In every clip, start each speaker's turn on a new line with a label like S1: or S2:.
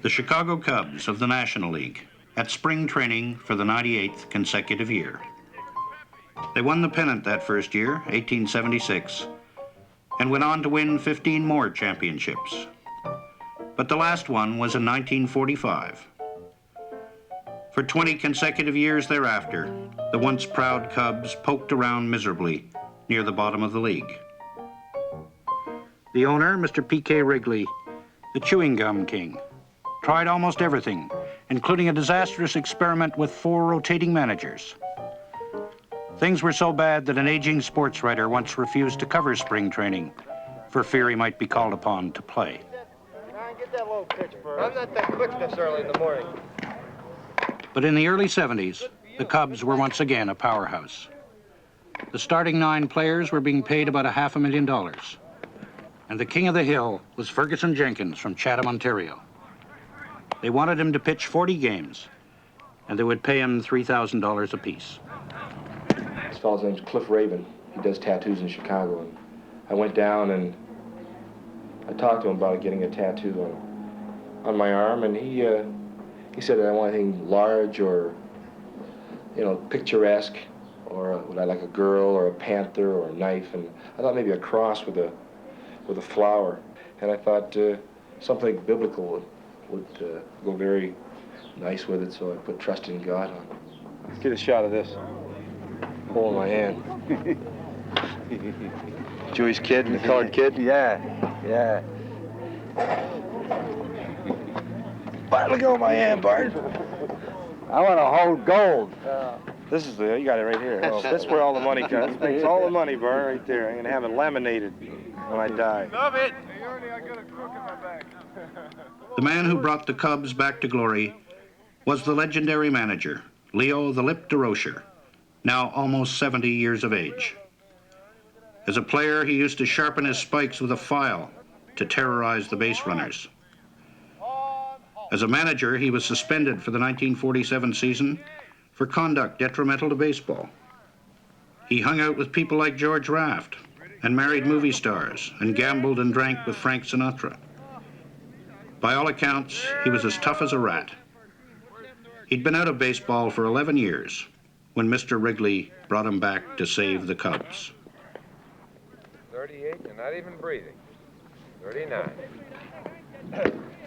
S1: The Chicago Cubs of the National League at spring training for the 98th consecutive year. They won the pennant that first year, 1876, and went on to win 15 more championships. But the last one was in 1945. For 20 consecutive years thereafter, the once proud Cubs poked around miserably near the bottom of the league. The owner, Mr. P.K. Wrigley, the chewing gum king, tried almost everything, including a disastrous experiment with 4 rotating managers. Things were so bad that an aging sports writer once refused to cover spring training for fear he might be called upon to play.
S2: Get that little pitch, Bird. I'm not that quick this early in the morning.
S1: But in the early 70s, the Cubs were once again a powerhouse. The starting 9 players were being paid about $500,000. And the king of the hill was Ferguson Jenkins from Chatham, Ontario. They wanted him to pitch 40 games, and they would pay him $3,000 apiece.
S3: This fellow's name's Cliff Rabin. He does tattoos in Chicago. And I went down and I talked to him about getting a tattoo on my arm, and he said that I want anything large or, picturesque, or would I like a girl or a panther or a knife, and I thought maybe a cross with a flower, and I thought something biblical would go very nice with it, so I put trust in God on. Let's get a shot of this. Hole in my hand. Jewish kid and the colored kid?
S4: Yeah.
S3: But look at my hand, Bart.
S4: I want to hold gold.
S3: This is you got it right here. Oh, that's where all the money comes. It's all the money, Bart, right there. I'm going to have it laminated when I die.
S2: Love it. Hey, Ernie, I got a crook in my back.
S1: The man who brought the Cubs back to glory was the legendary manager, Leo the Lip DeRocher, now almost 70 years of age. As a player, he used to sharpen his spikes with a file to terrorize the base runners. As a manager, he was suspended for the 1947 season for conduct detrimental to baseball. He hung out with people like George Raft and married movie stars and gambled and drank with Frank Sinatra. By all accounts, he was as tough as a rat. He'd been out of baseball for 11 years when Mr. Wrigley brought him back to save the Cubs.
S5: 38, you're not even breathing. 39.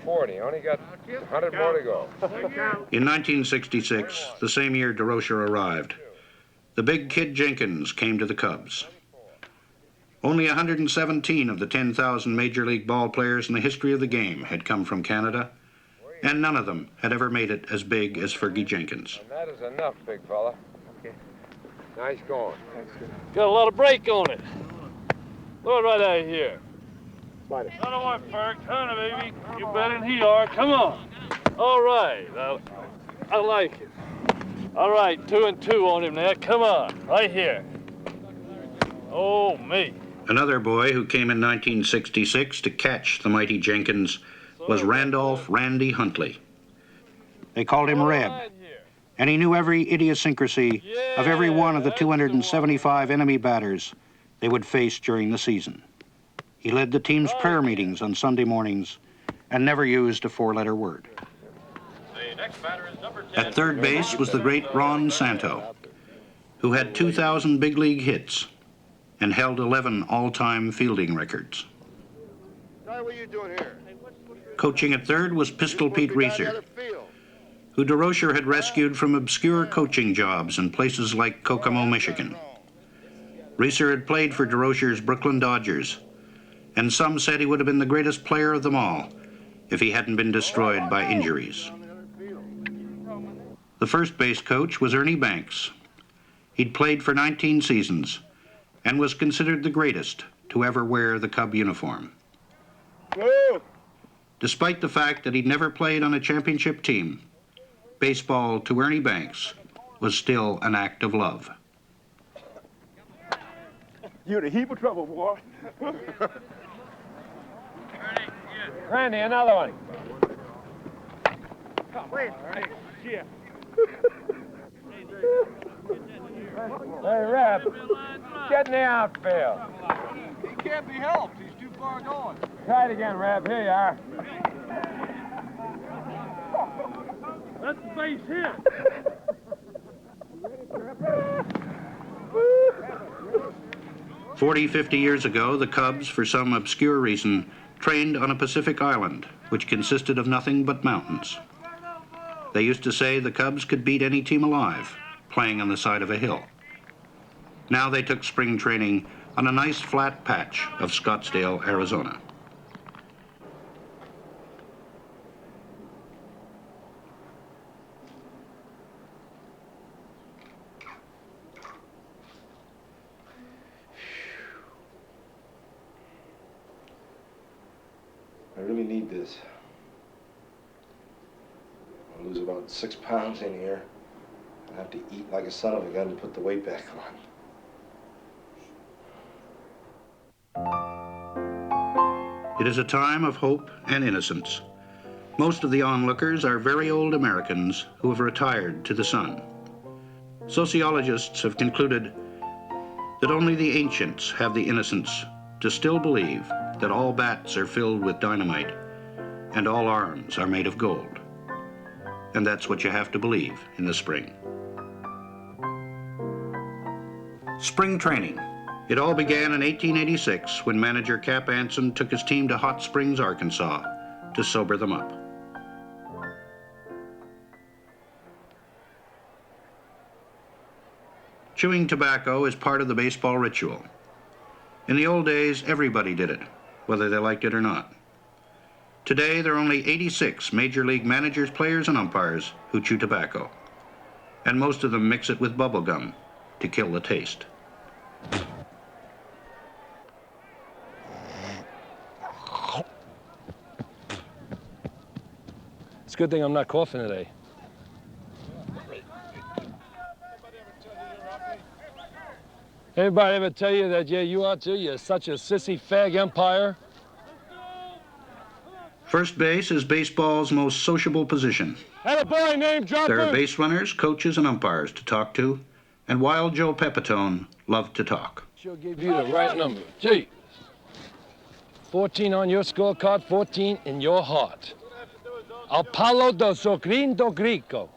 S5: 40, only got 100 more to go.
S1: In 1966, the same year DeRocher arrived, the big Kid Jenkins came to the Cubs. Only 117 of the 10,000 Major League ball players in the history of the game had come from Canada, and none of them had ever made it as big as Fergie Jenkins.
S5: And that is enough, big fella. Okay. Nice going.
S6: Got a lot of brake on it. Throw it right out here.
S3: Slide it.
S6: I don't want Ferg. Turn it, baby. You better than he are. Come on. All right. I like it. All right, 2 and 2 on him now. Come on. Right here. Oh, me.
S1: Another boy who came in 1966 to catch the mighty Jenkins was Randolph Randy Huntley. They called him Reb, and he knew every idiosyncrasy of every one of the 275 enemy batters they would face during the season. He led the team's prayer meetings on Sunday mornings and never used a 4-letter word. At third base was the great Ron Santo, who had 2,000 big league hits and held 11 all-time fielding records.
S2: What are you doing here?
S1: Coaching at third was Pistol Pete Reeser, who DeRocher had rescued from obscure coaching jobs in places like Kokomo, Michigan. Reeser had played for DeRocher's Brooklyn Dodgers, and some said he would have been the greatest player of them all if he hadn't been destroyed by injuries. The first base coach was Ernie Banks. He'd played for 19 seasons and was considered the greatest to ever wear the Cub uniform. Despite the fact that he'd never played on a championship team, baseball to Ernie Banks was still an act of love.
S2: You're in a heap of trouble, boy.
S5: Randy, another one.
S2: Wait. Yeah.
S5: Hey, Reb, get in the outfield.
S2: He can't be helped. He's too
S5: Try it again, Reb. Here you are.
S6: That's the base hit.
S1: 40, 50 years ago, the Cubs, for some obscure reason, trained on a Pacific island, which consisted of nothing but mountains. They used to say the Cubs could beat any team alive, playing on the side of a hill. Now they took spring training on a nice flat patch of Scottsdale, Arizona.
S3: I really need this. I'll lose about 6 pounds in here. I have to eat like a son of a gun to put the weight back on.
S1: It is a time of hope and innocence. Most of the onlookers are very old Americans who have retired to the sun. Sociologists have concluded that only the ancients have the innocence to still believe that all bats are filled with dynamite and all arms are made of gold. And that's what you have to believe in the spring. Spring training. It all began in 1886 when manager Cap Anson took his team to Hot Springs, Arkansas to sober them up. Chewing tobacco is part of the baseball ritual. In the old days, everybody did it, whether they liked it or not. Today, there are only 86 Major League managers, players, and umpires who chew tobacco. And most of them mix it with bubble gum to kill the taste.
S5: It's a good thing I'm not coughing today. Everybody ever tell you that, yeah, you are too? You're such a sissy fag umpire?
S1: First base is baseball's most sociable position.
S5: Had a boy named Dropper.
S1: There are base runners, coaches, and umpires to talk to, and Wild Joe Pepitone loved to talk.
S5: She'll give you the right number. Gee. 14 on your scorecard, 14 in your heart. Al palo do socrin do grico.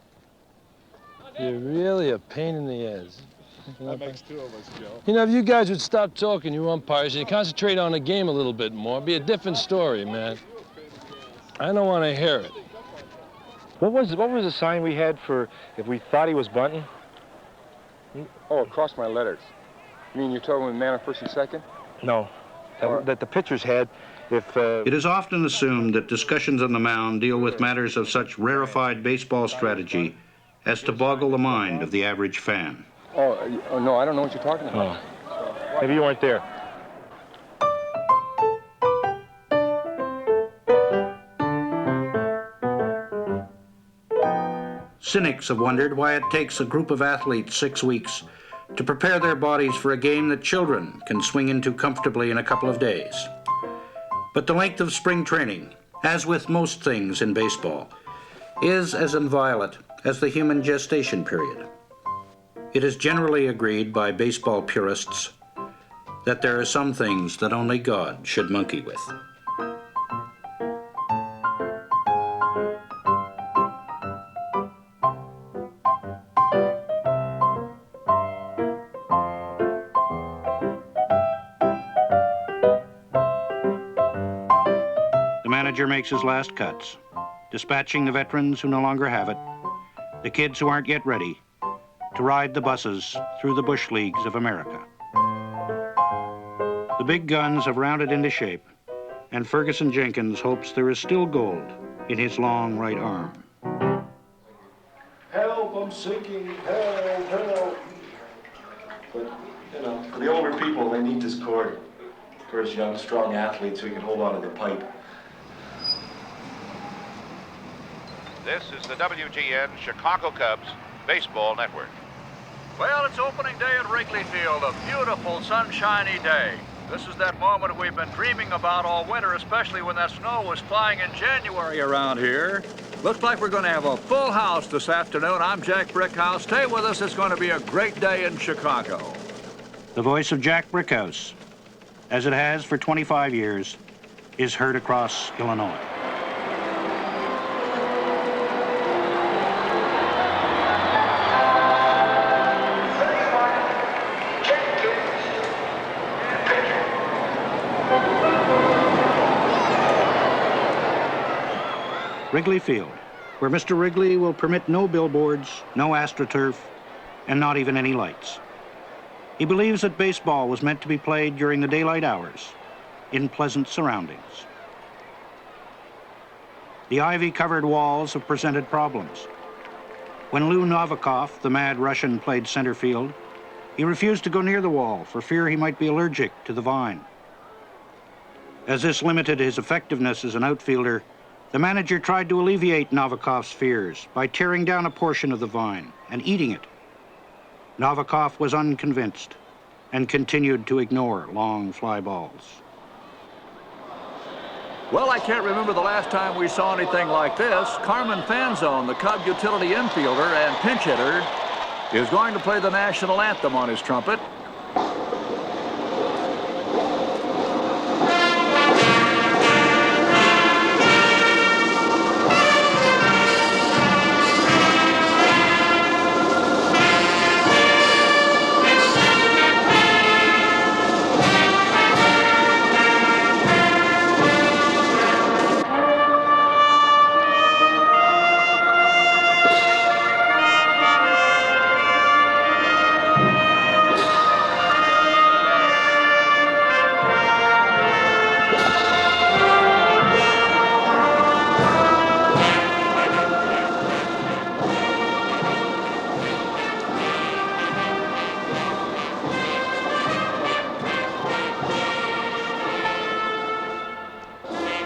S5: You're really a pain in the ass.
S7: That makes two of us, Joe.
S5: You know, if you guys would stop talking, you umpires, and you concentrate on the game a little bit more, it'd be a different story, man. I don't want to hear it.
S3: What was the sign we had for if we thought he was bunting?
S7: Oh, across my letters. You mean you're talking with man on first and second?
S3: No, that the pitchers had if...
S1: It is often assumed that discussions on the mound deal with matters of such rarefied baseball strategy as to boggle the mind of the average fan.
S7: Oh, no, I don't know what you're talking about.
S3: Oh. Maybe you weren't there.
S1: Cynics have wondered why it takes a group of athletes 6 weeks to prepare their bodies for a game that children can swing into comfortably in a couple of days. But the length of spring training, as with most things in baseball, is as inviolate as the human gestation period. It is generally agreed by baseball purists that there are some things that only God should monkey with. The manager makes his last cuts, dispatching the veterans who no longer have it, the kids who aren't yet ready, to ride the buses through the bush leagues of America. The big guns have rounded into shape, and Ferguson Jenkins hopes there is still gold in his long right arm.
S3: Help, I'm sinking, help, help. But, you know, for the older people, they need this cord. For us young, strong athletes, so we can hold on to the pipe.
S8: This is the WGN Chicago Cubs Baseball Network.
S9: Well, it's opening day at Wrigley Field, a beautiful, sunshiny day. This is that moment we've been dreaming about all winter, especially when that snow was flying in January around here. Looks like we're going to have a full house this afternoon. I'm Jack Brickhouse. Stay with us. It's going to be a great day in Chicago.
S1: The voice of Jack Brickhouse. as it has for 25 years, is heard across Illinois. Wrigley Field, where Mr. Wrigley will permit no billboards, no AstroTurf, and not even any lights. He believes that baseball was meant to be played during the daylight hours, in pleasant surroundings. The ivy-covered walls have presented problems. When Lou Novikov, the mad Russian, played center field, he refused to go near the wall for fear he might be allergic to the vine. As this limited his effectiveness as an outfielder, the manager tried to alleviate Novikov's fears by tearing down a portion of the vine and eating it. Novikov was unconvinced and continued to ignore long fly balls.
S9: Well, I can't remember the last time we saw anything like this. Carmen Fanzone, the Cub utility infielder and pinch hitter, is going to play the national anthem on his trumpet.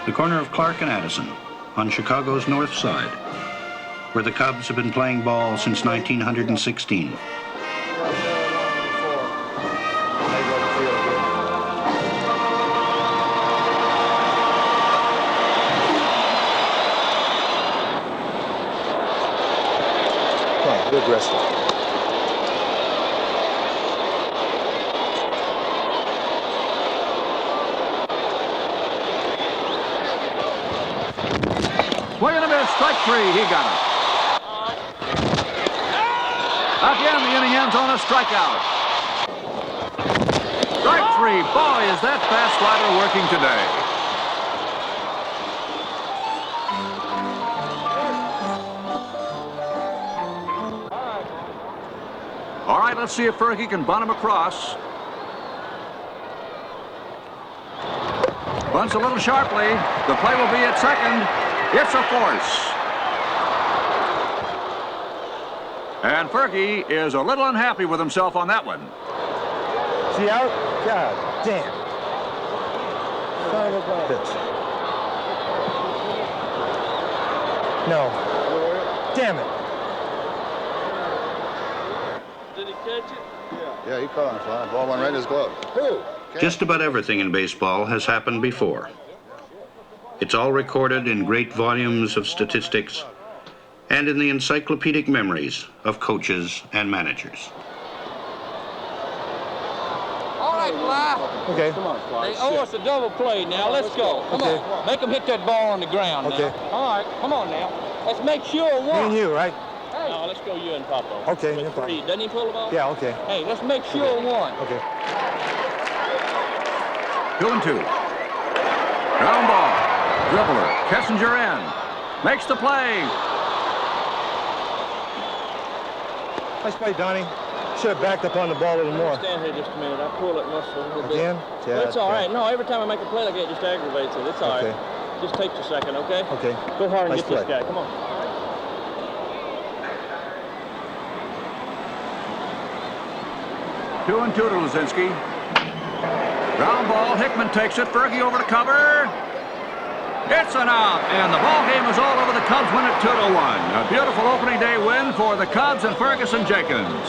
S1: The corner of Clark and Addison on Chicago's north side, where the Cubs have been playing ball since 1916.
S3: Come on, be aggressive.
S9: Swing and a miss, strike three, he got it. Again, the inning ends on a strikeout. Strike three, boy, is that fast slider working today. All right, let's see if Fergie can bunt him across. Bunts a little sharply. The play will be at second. It's a force. And Fergie is a little unhappy with himself on that one.
S4: See out? God damn. Son of a bitch. No. Damn it.
S6: Did he catch it?
S2: Yeah, he caught on the fly. Ball went right in his glove. Who?
S1: Just about everything in baseball has happened before. It's all recorded in great volumes of statistics and in the encyclopedic memories of coaches and managers.
S10: All right, Fly.
S4: Okay.
S10: Come on, Fly. They owe us a double play now. Let's go. Come on. Make them hit that ball on the ground now.
S4: Okay.
S10: All right. Come on now. Let's make sure
S4: Me
S10: one.
S4: and you, right?
S10: Hey. No, let's go you and Papa.
S4: Okay,
S10: With
S4: no problem.
S10: three. Doesn't he pull the ball?
S4: Yeah, okay.
S10: Hey, let's make sure one.
S4: Okay.
S9: 2-2. Ground ball. Dribbler. Kessinger in. Makes the play.
S4: Nice play, Donnie. Should have backed up on the ball a little more.
S10: Stand here just a minute. I pull that muscle a little bit.
S4: Again? Yeah,
S10: But it's all right. No, every time I make a play like that, it just aggravates it. It's all
S4: Okay.
S10: right. Just takes a second, okay?
S4: Okay.
S10: Go hard and
S4: Nice
S10: get this
S4: play.
S10: guy. Come on.
S9: Two and two to Luzinski. Ground ball. Hickman takes it. Fergie over to cover. It's an out, and the ball game is all over. The Cubs win it 2-1. A beautiful opening day win for the Cubs and Ferguson Jenkins.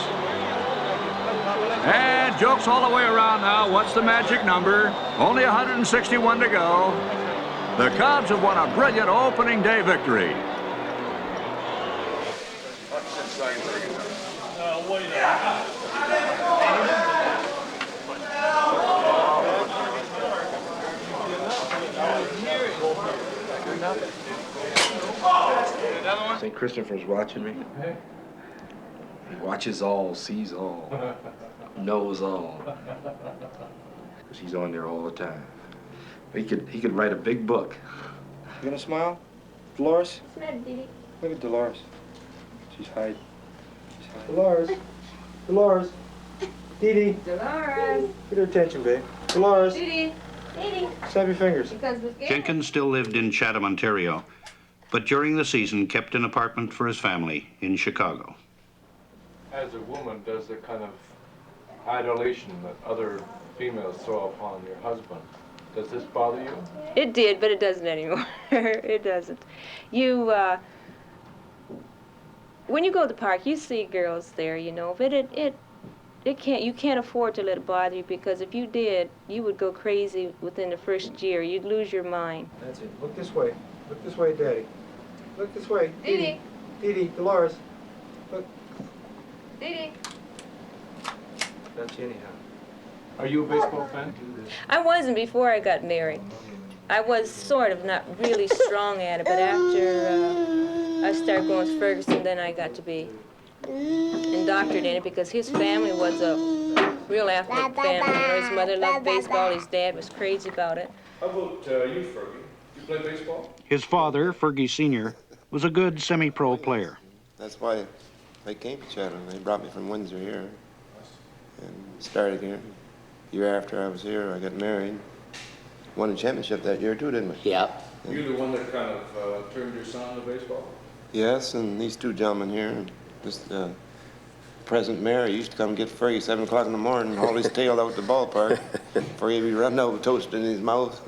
S9: And jokes all the way around now. What's the magic number? Only 161 to go. The Cubs have won a brilliant opening day victory.
S3: St. Christopher's watching me. He watches all, sees all, knows all. Because he's on there all the time. He could write a big book. You gonna smile? Dolores? Look at Dolores. She's hiding. Dolores. Dolores. Dee Dee.
S11: Dolores.
S3: Get her attention, babe. Dolores.
S11: Dee Dee.
S3: Snap your fingers.
S1: Jenkins still lived in Chatham, Ontario, but during the season kept an apartment for his family in Chicago.
S7: As a woman, does the kind of adulation that other females throw upon your husband, does this bother you?
S11: It did, but it doesn't anymore. It doesn't. You, when you go to the park, you see girls there, you know, but you can't afford to let it bother you, because if you did, you would go crazy within the first year. You'd lose your mind.
S3: That's it. Look this way. Look this way, Daddy. Look this way.
S11: Dee Dee.
S3: Dee Dee. Dolores. Look.
S11: Dee Dee.
S3: That's you anyhow.
S7: Are you a baseball fan?
S11: I wasn't before I got married. I was sort of not really strong at it, but after I started going with Ferguson, then I got to be indoctrinated in it, because his family was a real athletic family. You know, his mother loved baseball, his dad was crazy about it.
S7: How about you, Fergie? You play baseball?
S1: His father, Fergie Sr., was a good semi-pro player.
S12: That's why I came to Chatham. They brought me from Windsor here and started here. Year after I was here, I got married. Won a championship that year too, didn't we?
S10: Yeah.
S7: You the one that kind of turned your son to baseball?
S12: Yes, and these two gentlemen here, this present mayor, he used to come and get Fergie 7 o'clock in the morning, haul his tail out the ballpark. Fergie would be running out with toast in his mouth,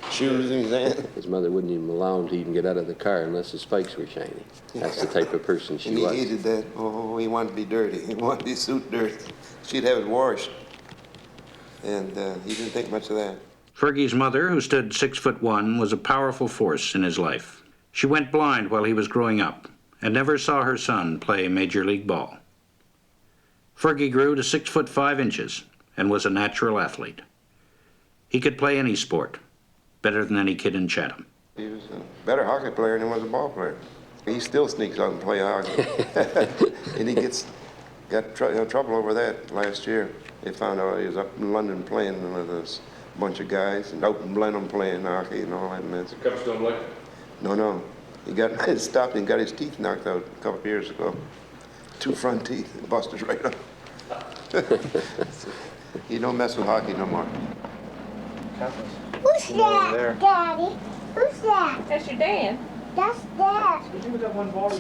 S12: shoes in his hand.
S13: His mother wouldn't even allow him to even get out of the car unless his spikes were shiny. That's the type of person she
S12: and he
S13: was.
S12: hated that. Oh, he wanted to be dirty. He wanted his suit dirty. She'd have it washed. And he didn't think much of that.
S1: Fergie's mother, who stood 6'1", was a powerful force in his life. She went blind while he was growing up and never saw her son play Major League ball. Fergie grew to 6'5" and was a natural athlete. He could play any sport, better than any kid in Chatham.
S12: He was a better hockey player than he was a ball player. He still sneaks out and plays hockey. And he got trouble over that last year. They found out he was up in London playing with a bunch of guys, and out in Blenheim playing hockey and all that mess.
S7: The Cubs don't like it?
S12: No. He got stopped and got his teeth knocked out a couple of years ago. 2 front teeth, busted right up. He don't mess with hockey no more.
S11: Who's that, Daddy? Who's that? That's your dad. That's Dad.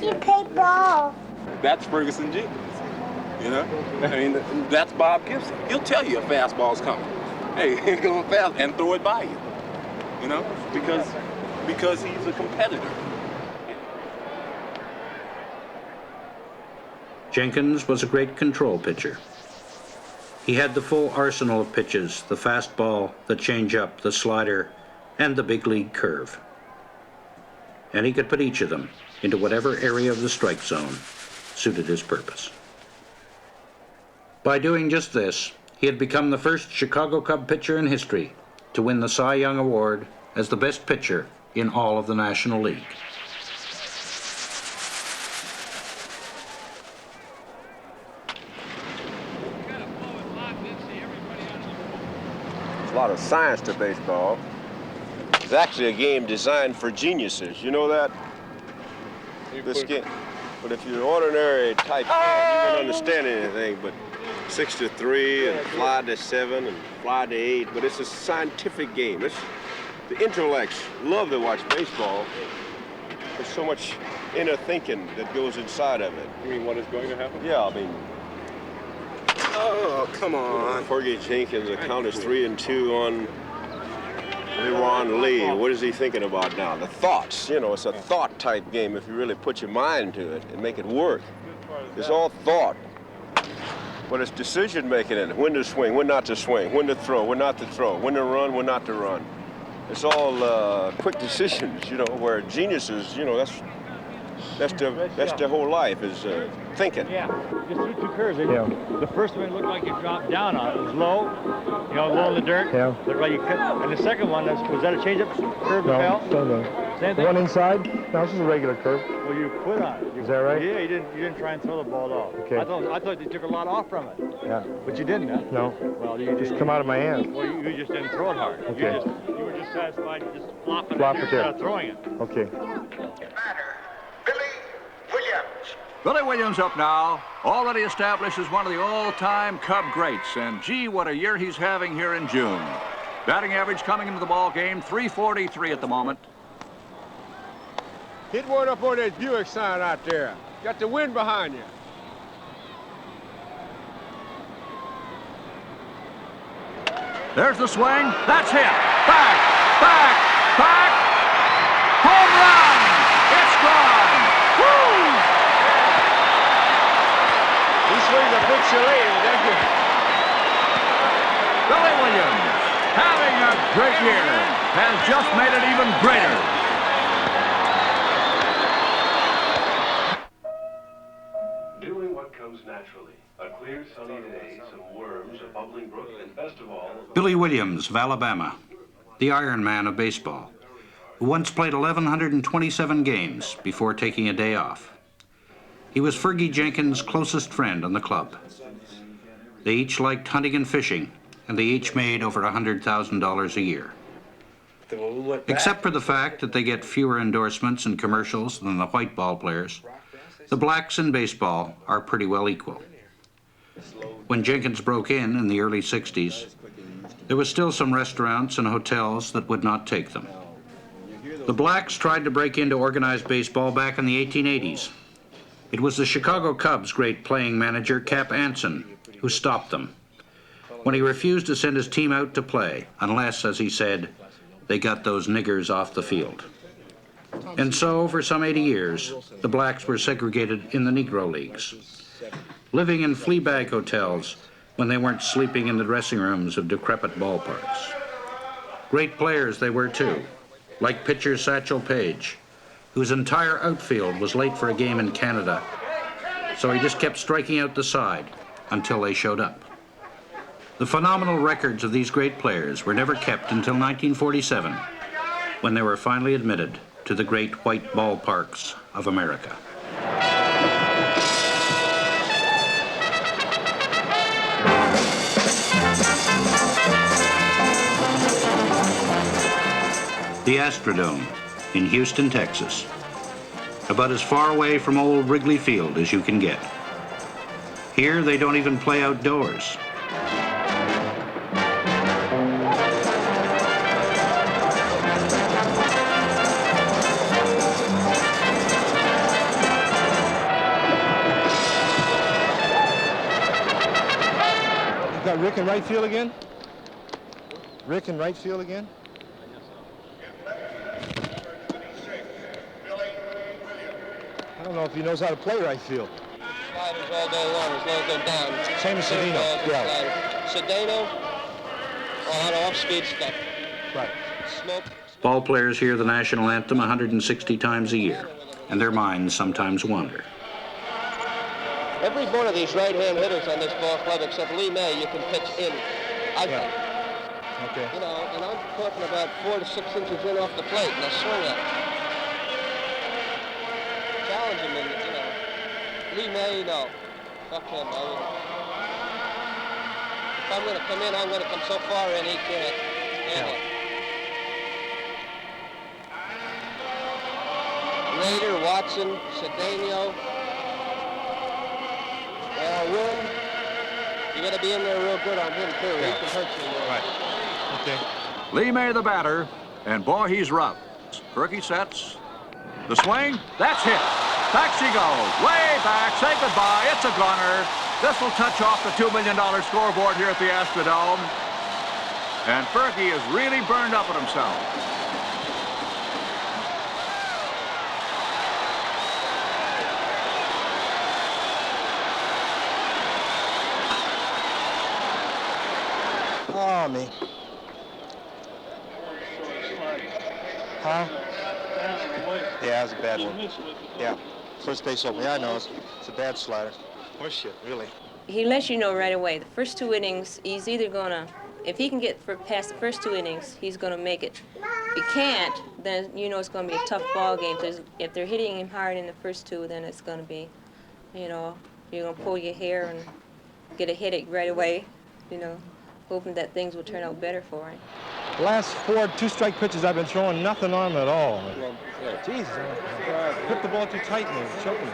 S11: He played ball.
S14: That's Ferguson Jenkins. You know? I mean, that's Bob Gibson. He'll tell you a fastball's coming. Hey, go fast and throw it by you. You know? Because he's a competitor.
S1: Jenkins was a great control pitcher. He had the full arsenal of pitches, the fastball, the changeup, the slider, and the big league curve. And he could put each of them into whatever area of the strike zone suited his purpose. By doing just this, he had become the first Chicago Cub pitcher in history to win the Cy Young Award as the best pitcher in all of the National League.
S15: There's a lot of science to baseball. It's actually a game designed for geniuses. You know that? This game. But if you're an ordinary type fan, you won't understand anything. But 6 to 3 and fly to 7 and fly to 8. But it's a scientific game. The intellects love to watch baseball. There's so much inner thinking that goes inside of it.
S7: You mean what is going to happen?
S15: Yeah, I mean. Oh, come on. Fergie Jenkins, the count is 3-2 on Leron Lee. What is he thinking about now? The thoughts, you know, it's a thought type game if you really put your mind to it and make it work. It's all thought. But it's decision making in it. When to swing, when not to swing, when to throw, when not to throw, when to run, when not to run. It's all quick decisions, you know, where geniuses, you know, that's That's the whole life is thinking.
S2: Yeah, just threw 2 curves.
S4: Yeah.
S2: The first one looked like you dropped down on it. It was low, you know, low in the dirt.
S4: Yeah.
S2: Looked like you cut. And the second one, was that a changeup curve that fell?
S4: No.
S2: Same
S4: The
S2: thing.
S4: one inside? No, this is a regular curve.
S2: Well, you quit on it.
S4: Is that right?
S2: Yeah, you didn't try and throw the ball off.
S4: Okay.
S2: I thought you took a lot off from it.
S4: Yeah.
S2: But you didn't, huh?
S4: No.
S2: Well, you
S4: Just come out of my hand.
S2: Well, you just didn't throw it hard.
S4: Okay.
S2: You were just satisfied just flopping
S4: Flop
S2: it
S4: it
S2: instead
S4: there.
S2: of throwing it.
S4: Okay.
S9: Billy Williams up now, already established as one of the all-time Cub greats, and gee, what a year he's having here in June. Batting average coming into the ball game, .343 at the moment.
S16: Hit one up on that Buick sign out there. Got the wind behind you.
S9: There's the swing. That's hit. Back. Home run. It's gone. Woo!
S16: He swings a big shillelagh, doesn't he?
S9: Billy Williams, having a great year, has just made it even greater.
S17: Doing what comes naturally. A clear, sunny day, some worms, a bubbling brook, and best of all...
S1: Billy Williams of Alabama, the Iron Man of baseball, who once played 1,127 games before taking a day off. He was Fergie Jenkins' closest friend on the club. They each liked hunting and fishing, and they each made over $100,000 a year. Except for the fact that they get fewer endorsements and commercials than the white ball players, the blacks in baseball are pretty well equal. When Jenkins broke in the early 60s, there was still some restaurants and hotels that would not take them. The blacks tried to break into organized baseball back in the 1880s. It was the Chicago Cubs' great playing manager, Cap Anson, who stopped them when he refused to send his team out to play unless, as he said, they got those niggers off the field. And so, for some 80 years, the blacks were segregated in the Negro Leagues, living in flea bag hotels when they weren't sleeping in the dressing rooms of decrepit ballparks. Great players they were too, like pitcher Satchel Paige, whose entire outfield was late for a game in Canada, so he just kept striking out the side until they showed up. The phenomenal records of these great players were never kept until 1947, when they were finally admitted to the great white ballparks of America. The Astrodome in Houston, Texas. About as far away from old Wrigley Field as you can get. Here, they don't even play outdoors.
S4: You got Rick in right field again? Rick in right field again? I don't know if he knows how to play right field.
S10: Sliders all day long as long as they're down.
S4: Same as Cedeno.
S10: Yeah. Cedeno, a lot of off-speed stuff.
S4: Right.
S10: Smoke.
S1: Ball players hear the national anthem 160 times a year, and their minds sometimes wander.
S10: Every one of these right-hand hitters on this ball club, except Lee May, you can pitch in. I think.
S4: Okay.
S10: You know, and I'm talking about 4 to 6 inches in off the plate, and I swing at it. Challenge him, and you know, Lee May, no, fuck him. If I'm going to come in, I'm going to come so far in he can't handle it. Rader, Watson, Cedeno. Wynn, you got to be in there real good on him too. He can hurt you.
S4: Right. Okay.
S9: Lee May the batter, and boy, he's rough. Perky sets. The swing, that's hit. Back she goes, way back, say goodbye, it's a gunner. This will touch off the $2 million scoreboard here at the Astrodome. And Fergie is really burned up at himself.
S4: Oh, me. Huh? Yeah, that was a bad one. Yeah. First base open. Yeah, I know. It's a bad slider. Horse shit, really.
S11: He lets you know right away. The first 2 innings, he's either gonna, if he can get past the first 2 innings, he's gonna make it. If he can't, then you know it's gonna be a tough ball game. If they're hitting him hard in the first 2, then it's gonna be, you know, you're gonna pull your hair and get a headache right away, you know, hoping that things will turn out better for him.
S4: The last 4 2-strike pitches I've been throwing nothing on him at all. Jesus, I hit the ball too tight and it's choking me.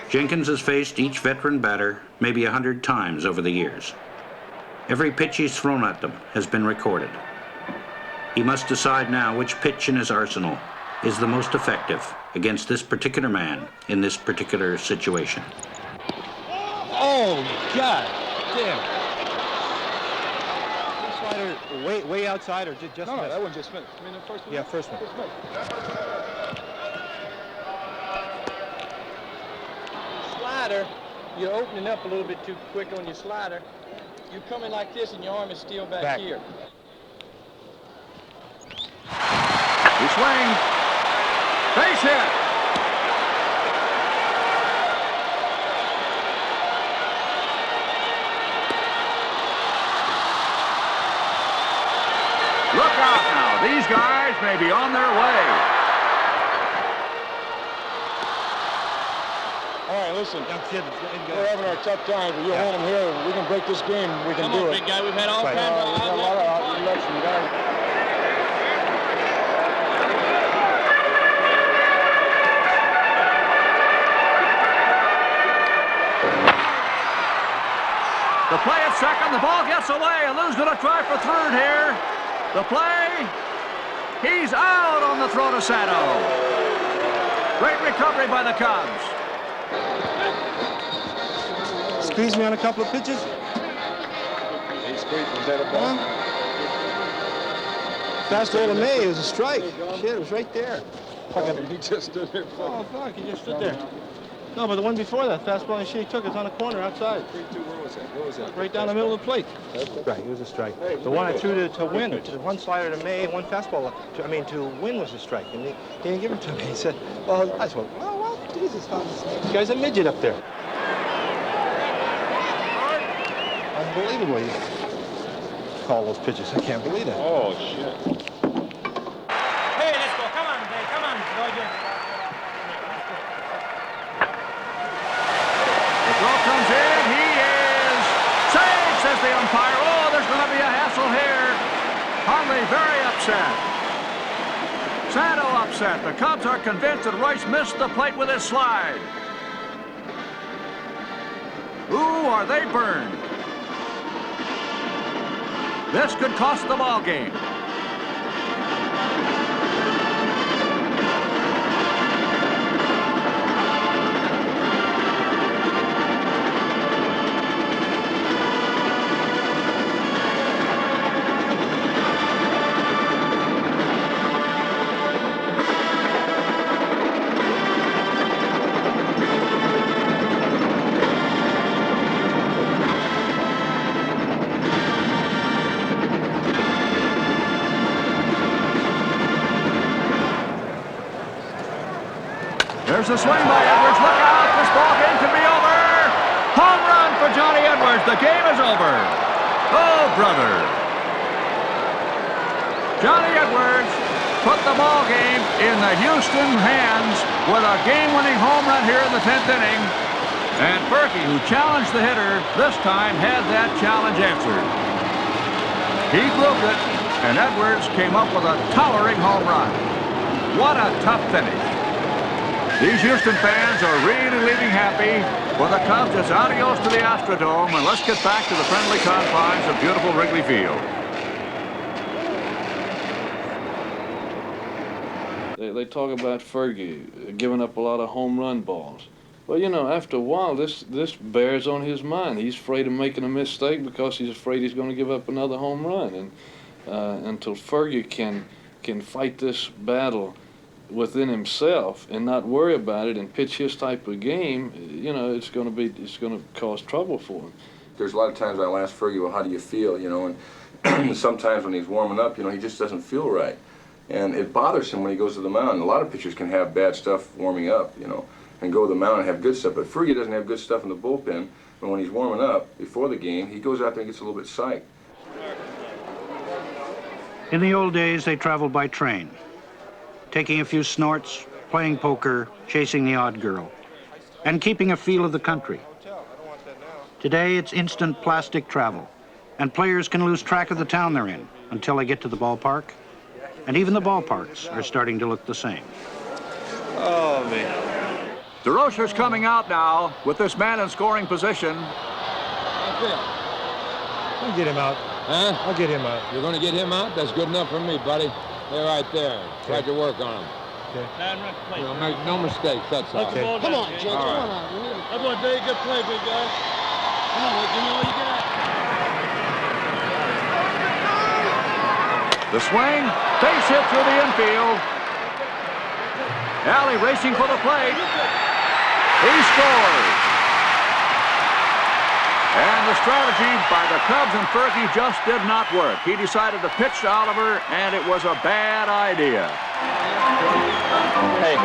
S1: Jenkins has faced each veteran batter maybe 100 times over the years. Every pitch he's thrown at them has been recorded. He must decide now which pitch in his arsenal is the most effective against this particular man in this particular situation.
S4: Oh, God damn. Slider way outside or just
S5: No,
S4: missed?
S5: that one just missed. I mean, the first one.
S4: Yeah, first one.
S5: Slider, you're opening up a little bit too quick on your slider. You come in like this and your arm is still back here.
S9: He swings. Base hit. Look out now. These guys may be on their way.
S5: All right, listen. We're having our tough times, but you're holding here. We can break this game. We can do it. Big guy. We've had all kinds of
S9: We've got a lot of outlets. We got the play at second. The ball gets away, and Lou's going to try for third here. The play. He's out on the throw to Sato. Great recovery by the Cubs.
S4: Squeeze me on a couple of pitches.
S5: He squeezed. Was that a ball?
S4: Fastball to May. It was a strike. Shit, it was right there.
S5: He just stood there.
S4: Oh, fuck, he just stood there. No, but the one before that, fastball and shit he took, it's on the corner outside.
S5: 3-2, where was that? Where was that?
S4: Right down the middle of the plate. Right, it was a strike. The one I threw to win, one slider to May, one fastball, to win was a strike. And he didn't give it to me. He said, well, I said, well, Jesus, this guy's a midget up there. Unbelievable you call those pitches. I can't believe that.
S5: Oh, shit.
S18: Hey, let's go. Come on, Dave. Come on, Roger.
S9: The throw comes in. He is safe, says the umpire. Oh, there's going to be a hassle here. Hundley very upset. Sato upset. The Cubs are convinced that Royce missed the plate with his slide. Ooh, are they burned? This could cost the ball game. There's a swing by Edwards. Look out. This ball game could be over. Home run for Johnny Edwards. The game is over. Oh, brother. Johnny Edwards put the ball game in the Houston hands with a game-winning home run here in the 10th inning. And Berkey, who challenged the hitter, this time had that challenge answered. He broke it, and Edwards came up with a towering home run. What a tough finish. These Houston fans are really leaving happy. For the Cubs, it's adios to the Astrodome, and let's get back to the friendly confines of beautiful Wrigley Field.
S6: They talk about Fergie giving up a lot of home run balls. Well, you know, after a while, this bears on his mind. He's afraid of making a mistake because he's afraid he's going to give up another home run. And until Fergie can fight this battle
S19: within himself and not worry about it and pitch his type of game, you know, it's going to cause trouble for him.
S3: There's a lot of times I'll ask Fergie, well, how do you feel, you know, and sometimes when he's warming up, you know, he just doesn't feel right. And it bothers him when he goes to the mound. A lot of pitchers can have bad stuff warming up, you know, and go to the mound and have good stuff, but Fergie doesn't have good stuff in the bullpen. And when he's warming up before the game, he goes out there and gets a little bit psyched.
S1: In the old days, they traveled by train, taking a few snorts, playing poker, chasing the odd girl, and keeping a feel of the country. Today, it's instant plastic travel, and players can lose track of the town they're in until they get to the ballpark, and even the ballparks are starting to look the same.
S9: Oh, man. DeRocher's coming out now with this man in scoring position.
S4: I'll get him out.
S5: Huh?
S4: I'll get him out.
S5: You're going to get him out? That's good enough for me, buddy. They're right there. Tried to work on him.
S4: Okay.
S5: You know, make no mistakes, that's all.
S4: Okay.
S18: Come on, Jake. Come on out. That's one very good play, big guy. Come on, give me all you got.
S9: The swing, base hit through the infield. Alley racing for the plate. He scores. And the strategy by the Cubs and Fergie just did not work. He decided to pitch to Oliver, and it was a bad idea.
S18: Hey.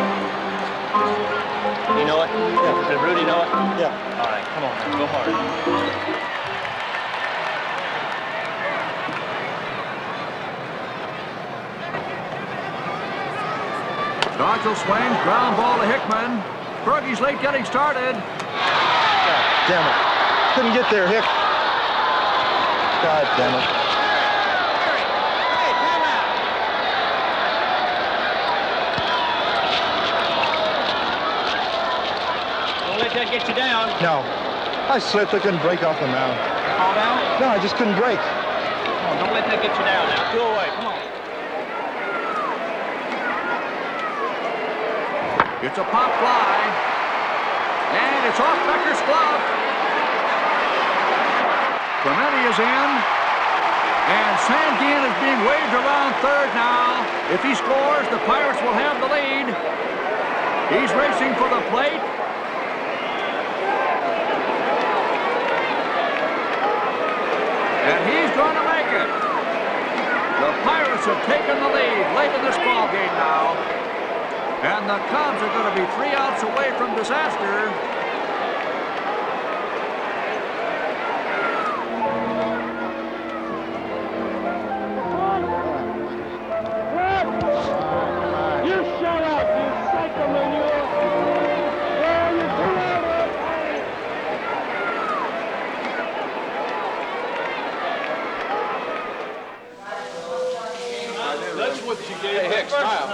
S18: You know it? Yeah. Did Rudy know it? Yeah. All right, come on, man. Go hard.
S9: Starks will swing, ground ball to Hickman. Fergie's late getting started.
S4: Damn it. Couldn't get there, Hick. God damn it.
S18: Don't let that get you down.
S4: No. I slipped. I couldn't break off the mound.
S18: Fall down?
S4: No, I just couldn't break.
S18: Come on, don't let that get you down now. Go away. Come on.
S9: It's a pop fly. And it's off Becker's glove. Clemente is in. And Sanguin is being waved around third now. If he scores, the Pirates will have the lead. He's racing for the plate. And he's going to make it. The Pirates have taken the lead late in this ball game now. And the Cubs are going to be 3 outs away from disaster.
S18: You shut up, you psycho manure! Yeah, you
S6: That's what you gave me.
S9: Hicks, smile.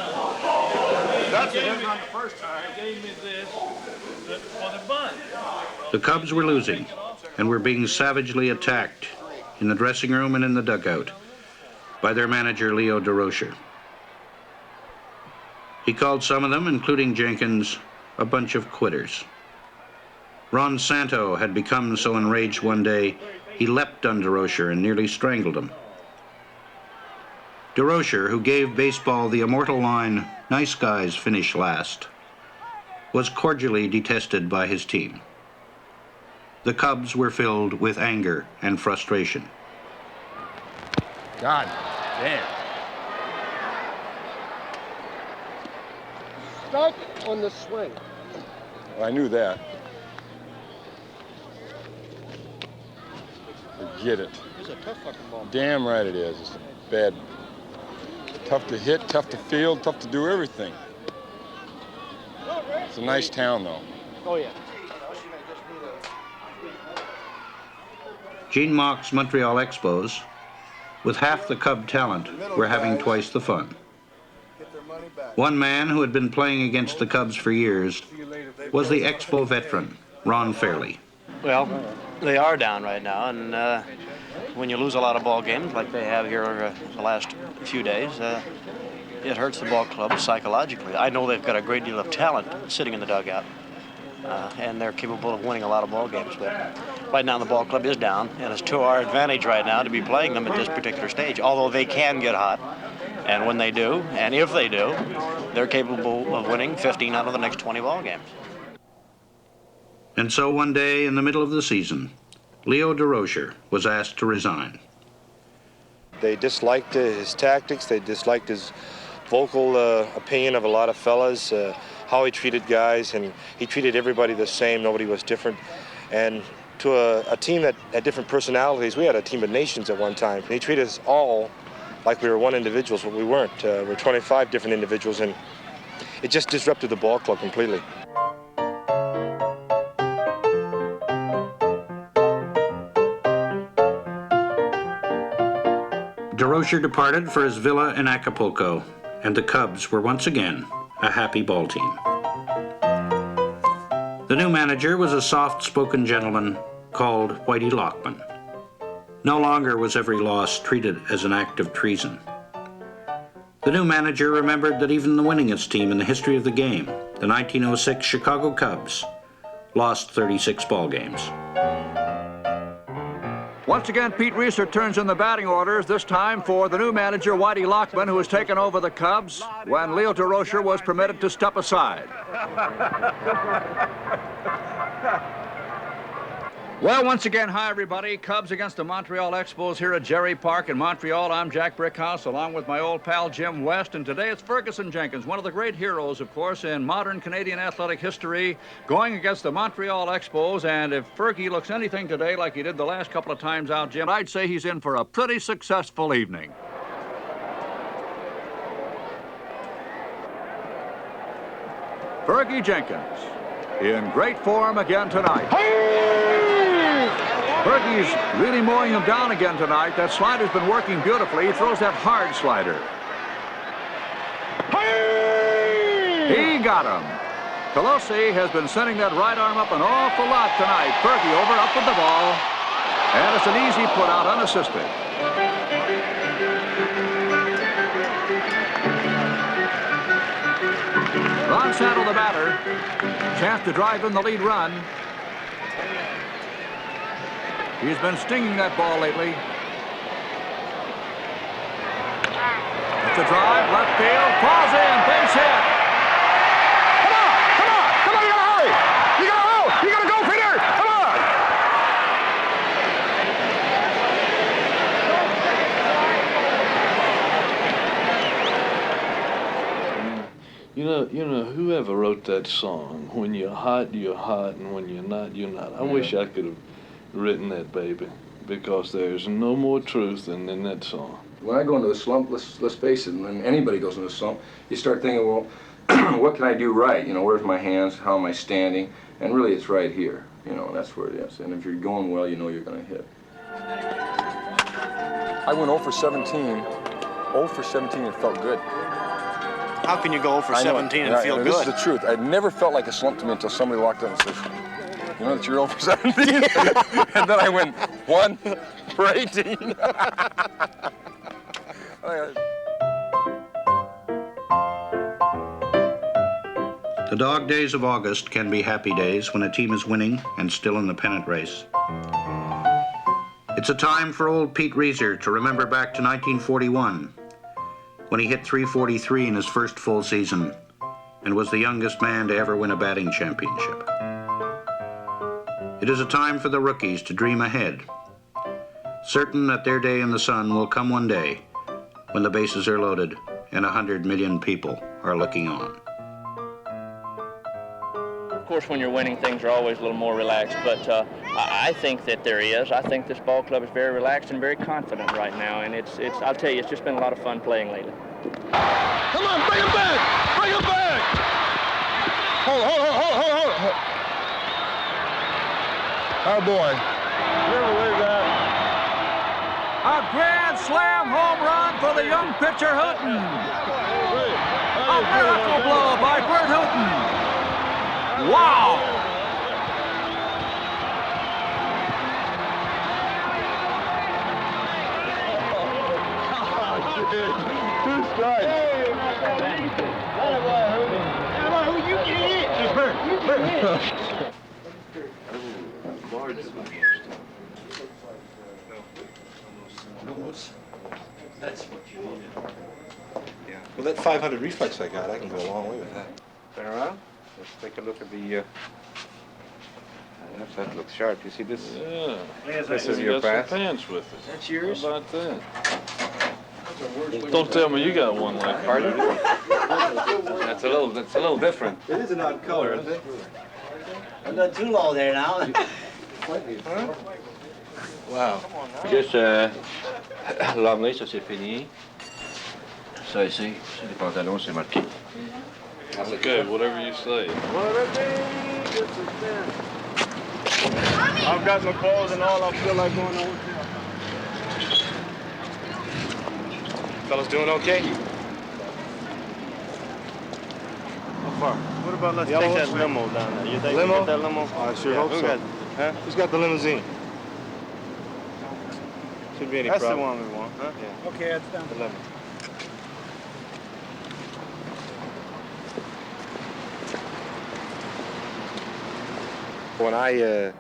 S6: That's it. On the first time. You gave me this for the bunt.
S1: The Cubs were losing and were being savagely attacked in the dressing room and in the dugout by their manager, Leo Durocher. He called some of them, including Jenkins, a bunch of quitters. Ron Santo had become so enraged one day, he leapt on Durocher and nearly strangled him. Durocher, who gave baseball the immortal line, "Nice guys finish last," was cordially detested by his team. The Cubs were filled with anger and frustration.
S16: God damn.
S10: Stuck on the swing.
S16: Well, I knew that. Forget it.
S10: It's a tough fucking ball.
S16: Damn right it is. It's bad. Tough to hit, tough to field, tough to do everything. It's a nice town, though.
S10: Oh, yeah.
S1: Gene Mauch's Montreal Expos, with half the Cub talent, were having twice the fun. One man who had been playing against the Cubs for years was the Expo veteran, Ron Fairley.
S20: Well, they are down right now, and when you lose a lot of ball games like they have here the last few days, it hurts the ball club psychologically. I know they've got a great deal of talent sitting in the dugout, and they're capable of winning a lot of ball games, but right now the ball club is down, and it's to our advantage right now to be playing them at this particular stage, although they can get hot, And when they do, and if they do, they're capable of winning 15 out of the next 20 ball games.
S1: And so one day in the middle of the season, Leo Durocher was asked to resign.
S3: They disliked his tactics. They disliked his vocal opinion of a lot of fellas, how he treated guys, and he treated everybody the same. Nobody was different. And to a team that had different personalities, we had a team of nations at one time. And he treated us all like we were one individuals, but we weren't. We're 25 different individuals, and it just disrupted the ball club completely.
S1: Durocher departed for his villa in Acapulco, and the Cubs were once again a happy ball team. The new manager was a soft-spoken gentleman called Whitey Lockman. No longer was every loss treated as an act of treason. The new manager remembered that even the winningest team in the history of the game, the 1906 Chicago Cubs, lost 36 ball games.
S9: Once again, Pete Reiser turns in the batting orders, this time for the new manager, Whitey Lockman, who has taken over the Cubs when Leo Durocher was permitted to step aside. Well, once again, hi, everybody. Cubs against the Montreal Expos here at Jerry Park in Montreal. I'm Jack Brickhouse, along with my old pal Jim West, and today it's Ferguson Jenkins, one of the great heroes, of course, in modern Canadian athletic history, going against the Montreal Expos. And if Fergie looks anything today like he did the last couple of times out, Jim, I'd say he's in for a pretty successful evening. Fergie Jenkins in great form again tonight. Fergie's really mowing him down again tonight. That slider's been working beautifully. He throws that hard slider. He got him. Pelosi has been sending that right arm up an awful lot tonight. Fergie over, up with the ball. And it's an easy put out, unassisted. Ron Santo, the batter. Chance to drive in the lead run. He's been stinging that ball lately. It's a drive, left field, falls in, base hit. Come on, come on, come on, you gotta hurry. You gotta go, Peter, come on.
S19: You know, whoever wrote that song, when you're hot, and when you're not, you're not. I wish I could have written that, baby, because there's no more truth than in that song.
S3: When I go into a slump, let's face it, when anybody goes into a slump, you start thinking, well, what can I do right? You know, where's my hands? How am I standing? And really, it's right here. You know, that's where it is. And if you're going well, you know you're going to hit. I went 0 for 17. 0 for 17 and felt good.
S20: How can you go 0 for 17 and feel good?
S3: This is the truth. I never felt like a slump to me until somebody walked up and said, you know that you're 0 for 17? And then I went 1 for 18.
S1: The dog days of August can be happy days when a team is winning and still in the pennant race. It's a time for old Pete Reiser to remember back to 1941, when he hit .343 in his first full season and was the youngest man to ever win a batting championship. It is a time for the rookies to dream ahead, certain that their day in the sun will come one day when the bases are loaded and 100 million people are looking on.
S21: Of course, when you're winning, things are always a little more relaxed, but I think that there is. I think this ball club is very relaxed and very confident right now, and it's I'll tell you, it's just been a lot of fun playing lately.
S18: Come on, bring it back! Bring it back! Hold. Oh, boy.
S9: Never believe that. A grand slam home run for the young pitcher, Hooton. A miracle blow by Bert Hooton. Wow!
S18: Two strikes. You can hit.
S22: That's what you need.
S4: Well, that 500 reflex I got, I can go a long way with that.
S3: Turn around. Let's take a look at the. That looks sharp. You see this?
S19: Yeah.
S3: This is
S19: You
S3: your
S19: got
S3: pass.
S19: some pants with it.
S3: That's yours.
S19: How about that? Don't tell me you got one like
S3: Pardon?
S8: That's a little different.
S4: It is an odd color, isn't it?
S22: I'm not too low there now.
S4: Wow.
S8: Juste l'emmener, ça c'est fini. Ça ici, c'est les pantalons, c'est marqué.
S19: Okay, whatever you say.
S22: I've got my clothes and all. I feel like going to hotel.
S4: Fellas doing okay?
S22: How far? What about let's take that limo down there? You think we
S4: Limo?
S22: get that limo?
S4: I sure hope so.
S22: Huh?
S4: Who's got the limousine? Shouldn't be any
S22: That's
S4: problem.
S22: the one we want, huh?
S4: Yeah.
S22: Okay, it's down.
S4: The limo. When I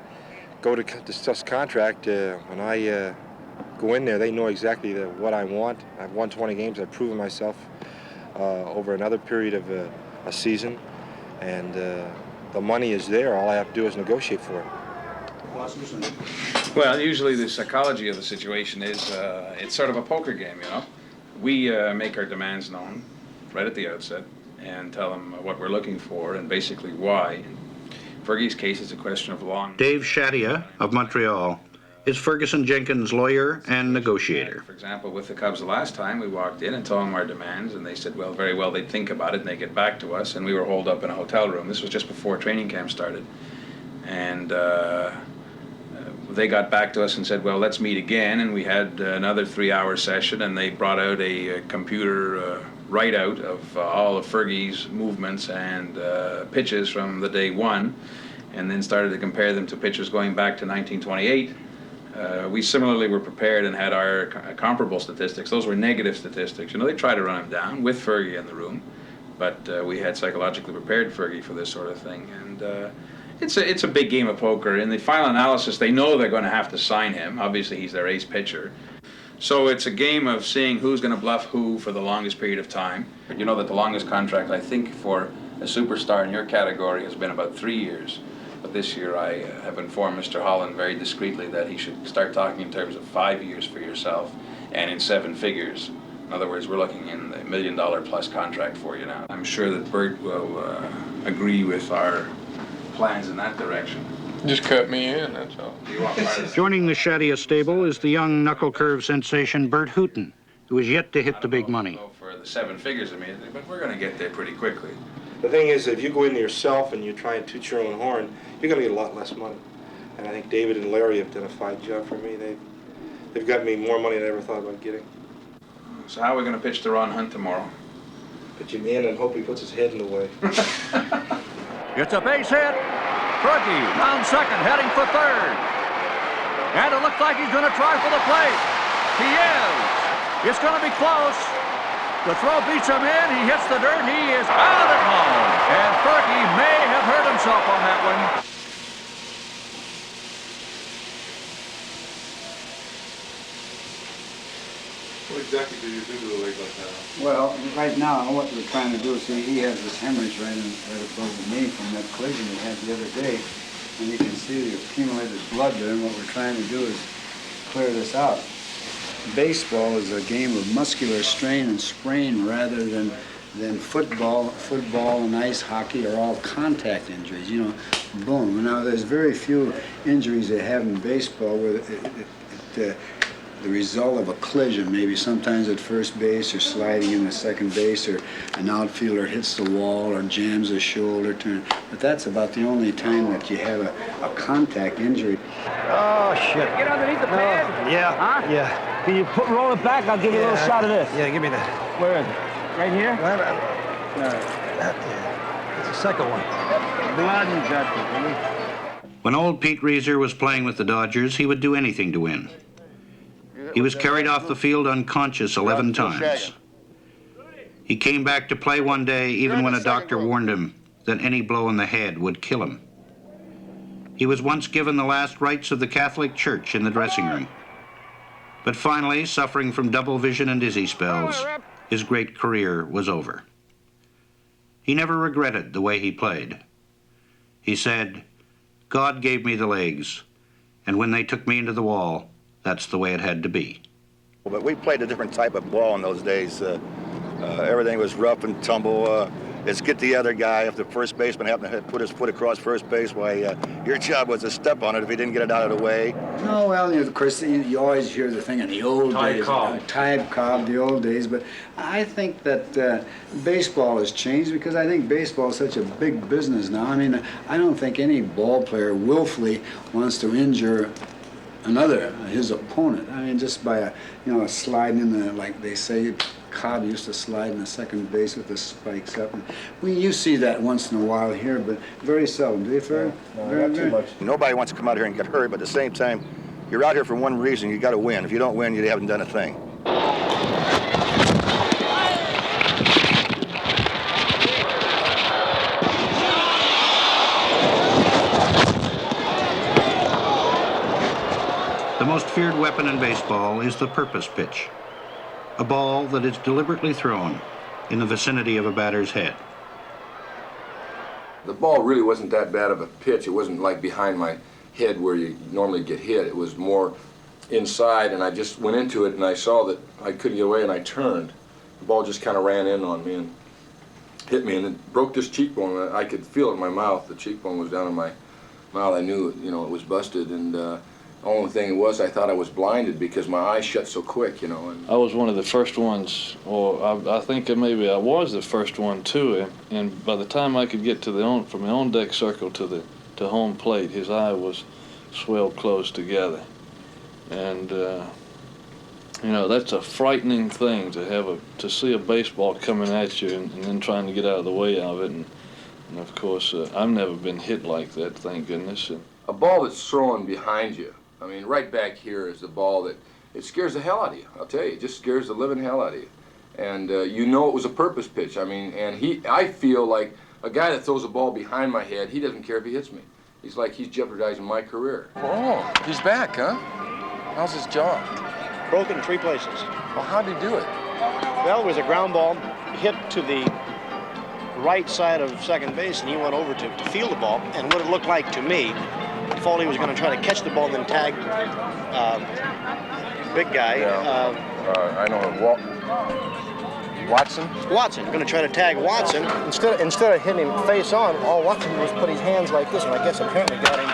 S4: go to discuss contract, when I go in there, they know exactly what I want. I've won 20 games. I've proven myself over another period of a season, and the money is there. All I have to do is negotiate for it.
S23: Well, usually the psychology of the situation is it's sort of a poker game, you know. We make our demands known right at the outset and tell them what we're looking for and basically why. In Fergie's case, it's a question of law.
S1: Dave Shadia of Montreal is Ferguson Jenkins' lawyer and negotiator.
S23: For example, with the Cubs the last time, we walked in and told them our demands, and they said, well, very well, they'd think about it and they'd get back to us, and we were holed up in a hotel room. This was just before training camp started. And they got back to us and said, well, let's meet again, and we had another 3-hour session, and they brought out a computer write-out of all of Fergie's movements and pitches from the day one, and then started to compare them to pitches going back to 1928. We similarly were prepared and had our comparable statistics. Those were negative statistics. You know, they tried to run them down with Fergie in the room, but we had psychologically prepared Fergie for this sort of thing. And it's a big game of poker. In the final analysis, they know they're going to have to sign him. Obviously, he's their ace pitcher. So it's a game of seeing who's going to bluff who for the longest period of time. You know that the longest contract, I think, for a superstar in your category has been about 3 years. But this year I have informed Mr. Holland very discreetly that he should start talking in terms of 5 years for yourself and in 7 figures. In other words, we're looking in the $1 million plus contract for you now. I'm sure that Bert will agree with our plans in that direction.
S16: Just cut me in, that's all.
S1: Joining the Shadia stable is the young knuckle curve sensation Bert Hooton, who is yet to hit the big money.
S23: For the 7 figures immediately, but we're going to get there pretty quickly.
S4: The thing is, if you go in yourself and you try and toot your own horn, you're going to get a lot less money. And I think David and Larry have done a fine job for me. They've got me more money than I ever thought about getting.
S23: So how are we going to pitch to Ron Hunt tomorrow?
S4: Pitch him in and hope he puts his head in the way.
S9: It's a base hit. Fergie on second, heading for third. And it looks like he's going to try for the plate. He is. It's going to be close. The throw beats him in. He hits the dirt. He is out at home. And Fergie may have hurt himself on that one.
S7: What exactly do you do to a leg like that?
S24: Well, right now, what we're trying to do is, see, he has this hemorrhage right above the knee from that collision he had the other day. And you can see the accumulated blood there, and what we're trying to do is clear this out. Baseball is a game of muscular strain and sprain rather than football. Football and ice hockey are all contact injuries, you know, boom. Now, there's very few injuries they have in baseball where the result of a collision, maybe sometimes at first base or sliding in the second base, or an outfielder hits the wall or jams a shoulder turn. But that's about the only time that you have a contact injury.
S22: Oh, shit. Get underneath the pad?
S24: Yeah.
S22: Huh?
S24: Yeah.
S22: Can you roll it back? I'll give you a little shot of this.
S24: Yeah, give me that.
S22: Where is it? Right here?
S24: It's the second one.
S22: Blood and guts.
S1: When old Pete Reiser was playing with the Dodgers, he would do anything to win. He was carried off the field unconscious 11 times. He came back to play one day even when a doctor warned him that any blow in the head would kill him. He was once given the last rites of the Catholic Church in the dressing room. But finally, suffering from double vision and dizzy spells, his great career was over. He never regretted the way he played. He said, "God gave me the legs, and when they took me into the wall, that's the way it had to be."
S12: But we played a different type of ball in those days. Everything was rough and tumble. It's get the other guy. If the first baseman happened to put his foot across first base, why, your job was to step on it if he didn't get it out of the way.
S24: No, well, of course, you always hear the thing in the old days. Ty Cobb, the old days. But I think that baseball has changed because I think baseball is such a big business now. I mean, I don't think any ball player willfully wants to injure his opponent. I mean, just by a sliding in the, like they say, Cobb used to slide in the second base with the spikes up. And you see that once in a while here, but very seldom. Do you, Ferry?
S12: No, not too much. Nobody wants to come out here and get hurt, but at the same time, you're out here for one reason. You got to win. If you don't win, you haven't done a thing.
S1: The most feared weapon in baseball is the purpose pitch, a ball that is deliberately thrown in the vicinity of a batter's head.
S13: The ball really wasn't that bad of a pitch. It wasn't like behind my head where you normally get hit. It was more inside, and I just went into it and I saw that I couldn't get away and I turned. The ball just kind of ran in on me and hit me, and it broke this cheekbone. I could feel it in my mouth. The cheekbone was down in my mouth. I knew, it was busted, and the only thing was I thought I was blinded because my eyes shut so quick, And
S19: I was one of the first ones, or I think that maybe I was the first one too. And by the time I could get to from the on-deck circle to home plate, his eye was swelled close together. And that's a frightening thing to see a baseball coming at you and then trying to get out of the way of it. And of course, I've never been hit like that, thank goodness.
S13: A ball that's thrown behind you, I mean, right back here is the ball that, it scares the hell out of you, I'll tell you. It just scares the living hell out of you. And it was a purpose pitch. I mean, and I feel like a guy that throws a ball behind my head, he doesn't care if he hits me. He's jeopardizing my career.
S14: Oh, he's back, huh? How's his jaw?
S20: Broken in 3 places.
S14: Well, how'd he do it?
S20: Well, it was a ground ball hit to the right side of second base, and he went over to field the ball. And what it looked like to me, Foley was going to try to catch the ball and then tag big guy.
S14: I know Watson.
S20: Watson, going to try to tag Watson. Instead of hitting him face on, all Watson did was put his hands like this, and I guess apparently got him.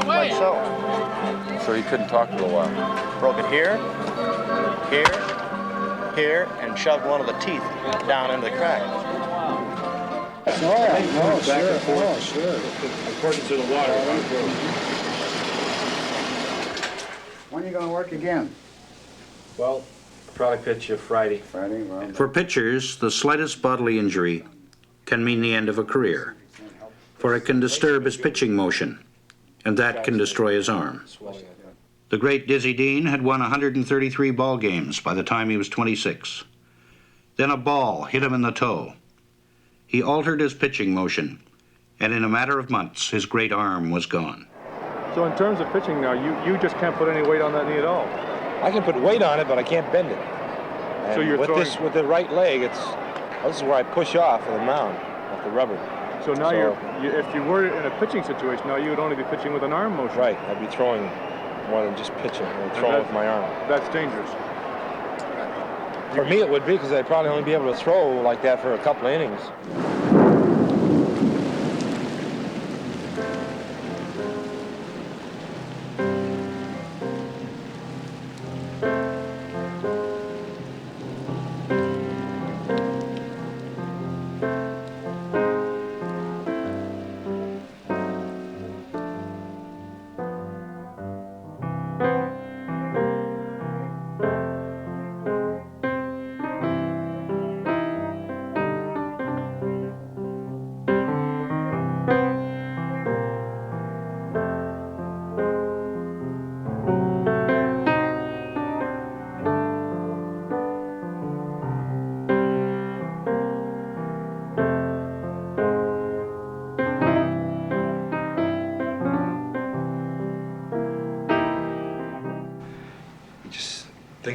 S20: Like so.
S14: So he couldn't talk for a while.
S20: Broke it here, and shoved one of the teeth down into the crack.
S24: Sure.
S22: According to the water.
S24: When are you going to work again?
S3: Well, probably pitch you Friday.
S24: Well.
S1: For pitchers, the slightest bodily injury can mean the end of a career, for it can disturb his pitching motion, and that can destroy his arm. The great Dizzy Dean had won 133 ball games by the time he was 26. Then a ball hit him in the toe. He altered his pitching motion, and in a matter of months, his great arm was gone.
S22: So in terms of pitching now, you just can't put any weight on that knee at all.
S3: I can put weight on it, but I can't bend it. And
S22: so you're
S3: with the right leg, this is where I push off of the mound, off the rubber.
S22: So now if you were in a pitching situation, now you would only be pitching with an arm motion.
S3: Right, I'd be throwing more than just pitching. I'd throw with my arm.
S22: That's dangerous.
S3: For me, it would be, because I'd probably only be able to throw like that for a couple of innings.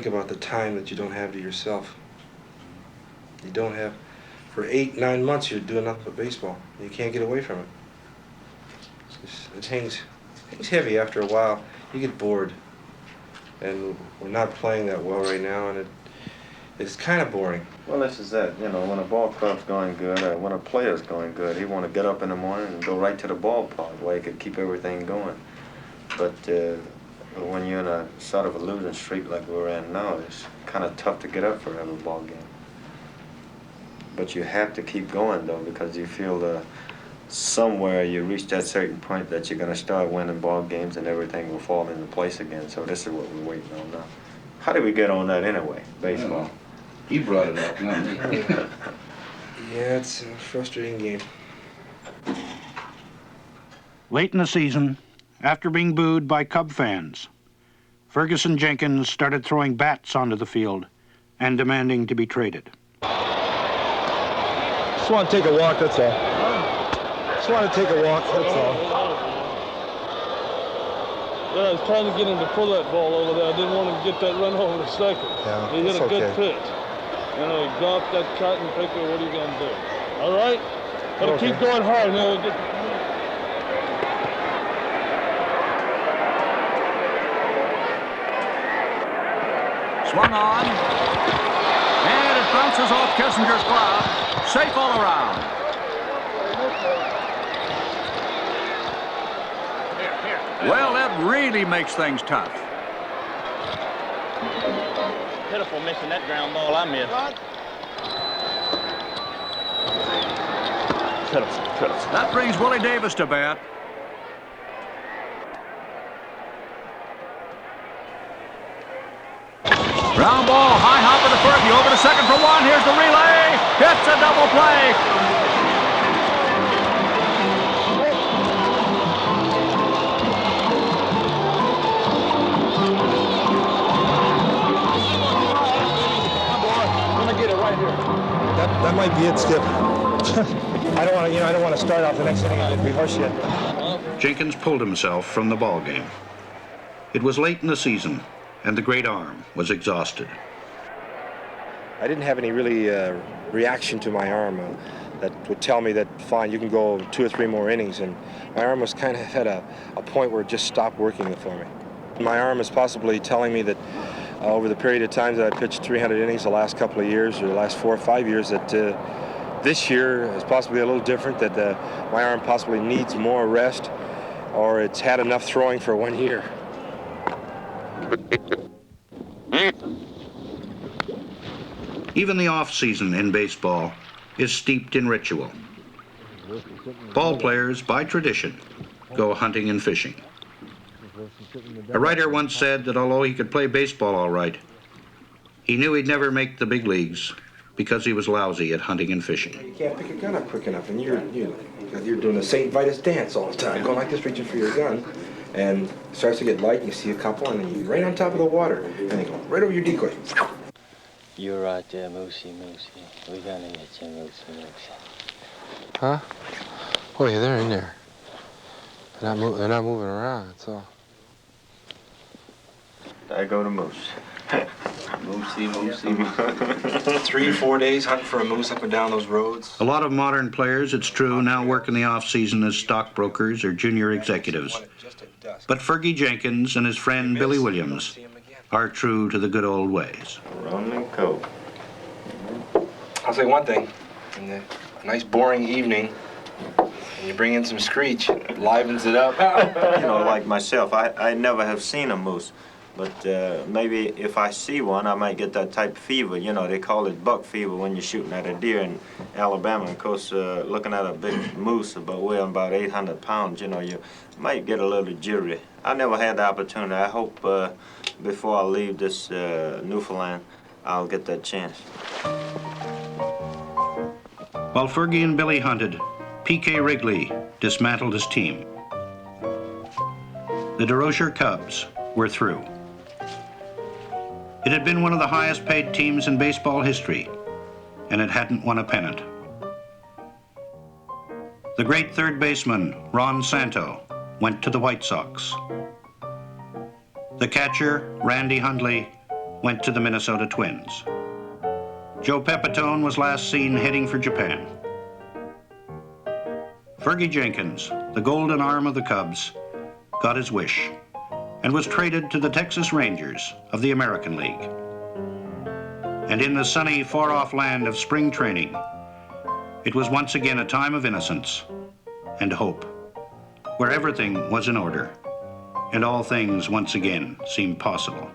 S3: think about the time that you don't have to yourself. You don't have, for 8, 9 months you're doing nothing but baseball. You can't get away from it. It hangs heavy after a while. You get bored. And we're not playing that well right now, and it's kind of boring.
S8: Well, this is it. You know, when a ball club's going good, or when a player's going good, he want to get up in the morning and go right to the ballpark where he could keep everything going. But when you're in a sort of a losing streak like we're in now, it's kind of tough to get up for every ball game. But you have to keep going, though, because you feel somewhere you reach that certain point that you're going to start winning ball games and everything will fall into place again. So this is what we're waiting on now. How did we get on that anyway, baseball?
S13: You brought it up, not me.
S3: Yeah, it's a frustrating game.
S1: Late in the season, after being booed by Cub fans, Ferguson Jenkins started throwing bats onto the field and demanding to be traded.
S4: Just want to take a walk, that's all. Just want to take a walk, that's all.
S18: Yeah, I was trying to get him to pull that ball over there. I didn't want him to get that run over the second.
S4: Yeah,
S18: he hit a good
S4: okay.
S18: pitch. You know, he dropped that cotton picker. What are you going to do? All right? Got to keep going hard. You know,
S9: Swung on. And it bounces off Kissinger's glove. Safe all around. Well, that really makes things tough.
S21: Pitiful missing that ground ball I missed. Pitiful.
S9: That brings Willie Davis to bat. Ground ball, high hop to the Fergie, over to second for one. Here's the relay. It's a double play.
S4: That might be it, Skip. I don't want to start off the next inning and be horseshit.
S1: Jenkins pulled himself from the ball game. It was late in the season, and the great arm was exhausted.
S3: I didn't have any really reaction to my arm that would tell me that, fine, you can go 2 or 3 more innings. And my arm was kind of at a point where it just stopped working for me. My arm is possibly telling me that over the period of times that I pitched 300 innings the last couple of years, or the last 4 or 5 years, that this year is possibly a little different, that my arm possibly needs more rest, or it's had enough throwing for 1 year.
S1: Even the off-season in baseball is steeped in ritual. Ball players, by tradition, go hunting and fishing. A writer once said that although he could play baseball all right, he knew he'd never make the big leagues because he was lousy at hunting and fishing.
S3: You can't pick a gun up quick enough, and you're doing the St. Vitus dance all the time, going like this, reaching for your gun, and it starts to get light, and you see a couple, and then you're right on top of the water, and they go right over your decoy.
S2: You're right there, Moosey. We're gonna get you, Moosey.
S11: Huh? Oh yeah, they're in there. They're not moving around, that's all.
S8: I go to moose.
S3: Moosey. 3 or 4 days hunting for a moose up and down those roads.
S1: A lot of modern players, it's true, now work in the off-season as stockbrokers or junior executives. But Fergie Jenkins and his friend Billy Williams are true to the good old ways.
S8: Rum and Coke.
S3: I'll say one thing. In a nice boring evening, and you bring in some screech, it livens it up.
S8: You know, like myself, I never have seen a moose. But maybe if I see one, I might get that type of fever. You know, they call it buck fever when you're shooting at a deer in Alabama. Of course, looking at a big moose weighing about 800 pounds, you know, you might get a little jittery. I never had the opportunity. I hope before I leave this Newfoundland, I'll get that chance.
S1: While Fergie and Billy hunted, P.K. Wrigley dismantled his team. The DeRocher Cubs were through. It had been one of the highest paid teams in baseball history, and it hadn't won a pennant. The great third baseman, Ron Santo, went to the White Sox. The catcher, Randy Hundley, went to the Minnesota Twins. Joe Pepitone was last seen heading for Japan. Fergie Jenkins, the golden arm of the Cubs, got his wish and was traded to the Texas Rangers of the American League. And in the sunny, far-off land of spring training, it was once again a time of innocence and hope, where everything was in order and all things once again seemed possible.